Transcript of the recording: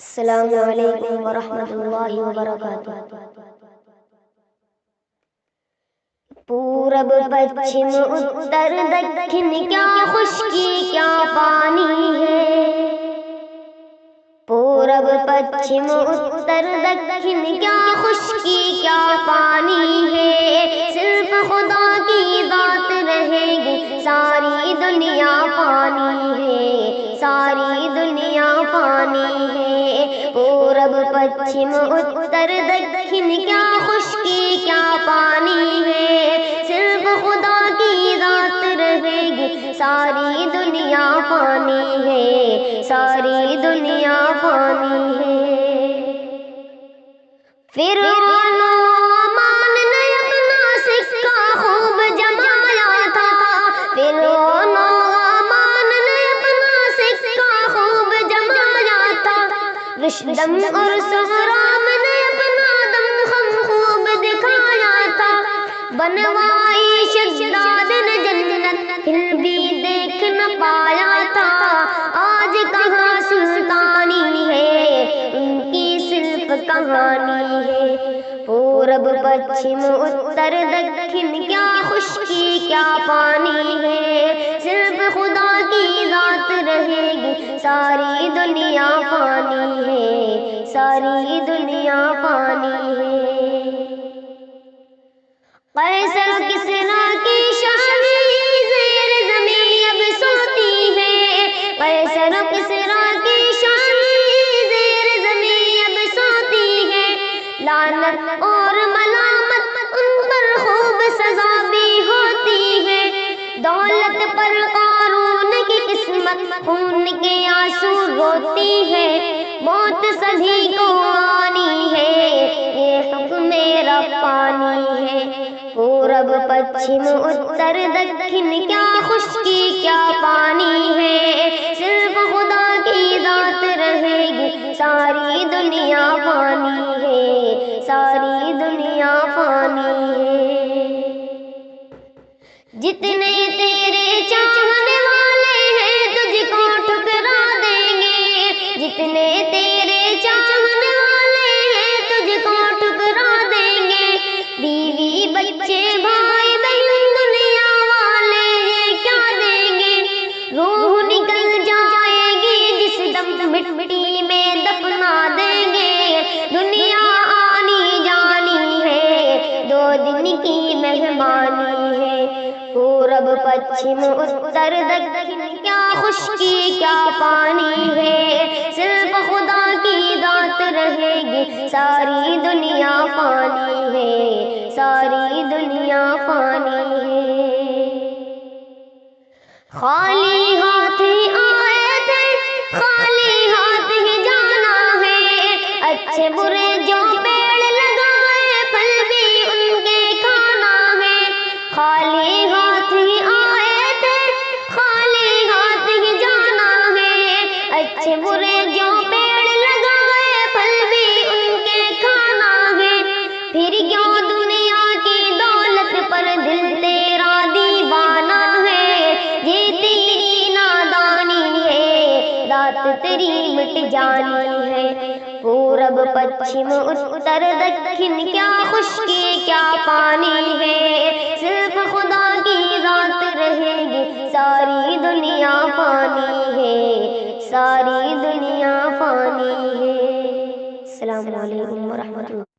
السلام علیکم ورحمۃ اللہ وبرکاتہ۔ پورب پچھم اتر دکھن کیا خشکی کیا پانی ہے، پورب پچھم اتر دکھن کیا خشکی کیا پانی ہے، صرف خدا کی ذات رہے گی ساری دنیا پانی ہے، ساری دنیا پانی ہے۔ پورب پچھم اتر دکھن کیا خشکی کیا پانی ہے، صرف خدا کی ذات رہے گی ساری دنیا پانی ہے، ساری دنیا پانی ہے۔ فرعون و حامان نے اپنا سکہ خوب جمایا تھا، فرعون و حامان نے اپنا سکہ خوب جمایا تھا، رشدم اور سہرام نے اپنا دمخم خوب دکھایا تھا، بنوائی شداد نے جنت پھر بھی دیکھ نہ پایا تھا، آج کہاں سلطانی ہے ان کی صرف کہانی ہے۔ پورب پچھم اتر دکھن کیا خشکی کیا پانی ہے، صرف خدا کی ذات رہے گی ساری دنیا پانی ہے، ساری دنیا پانی ہے۔ قیصر و کسریٰ کی شاہی زیر زمین اب سوتی ہے، قیصر و کسریٰ کی شاہی زیر زمین اب سوتی ہے، لعنت اور ملامت ان پر خوب سزا بھی ہوتی ہے، دولت پر قارون کی قسمت خون کے آنسو روتی ہے، موت سبھی کو آنی ہے یہ حکم ربانی ہے۔ پورب پچھم اتر دکھن کیا خشکی کیا پانی ہے، صرف خدا کی ذات رہے گی ساری دنیا پانی ہے، ساری دنیا پانی ہے۔ جتنے تیرے چاہنے والے ہیں تجھ کو ٹھکرا دیں گے، جتنے تیرے چاہنے والے ہیں تجھ کو ٹھکرا دیں گے، بیوی بچے بھائی بہن دنیا والے یہ کیا دیں گے، روح نکل جائے گی جس دم مٹی میں دفنا دیں گے، دنیا آنی جانی ہے دو دن کی مہمانی ہے۔ پورب پچھم اتر دکھن کیا خشکی کیا پانی ہے، صرف خدا کی ذات رہے گی ساری دنیا پانی ہے، ساری دنیا پانی ہے۔ خالی ہاتھ ہی آئے تھے خالی ہاتھ ہی جانا ہے، اچھے برے جو پیڑ لگائے پھل بھی ان کے کھانا ہے، خالی ہاتھ ہی آئے تھے خالی ہاتھ ہی جانا ہے، اچھے برے جو پیڑ لگائے پھل بھی ان کے کھانا ہے، پھر کیوں دنیا کی دولت پر دل تیرا دیوانہ ہے، یہ تیری نادانی ہے رات تیری مٹ جانی ہے۔ پورب پچھم اتر دکھن کیا خشکی کیا پانی ہے، صرف خدا کی ذات رہے گی ساری دنیا پانی ہے، ساری دنیا پانی ہے۔ السلام علیکم ورحمۃ اللہ۔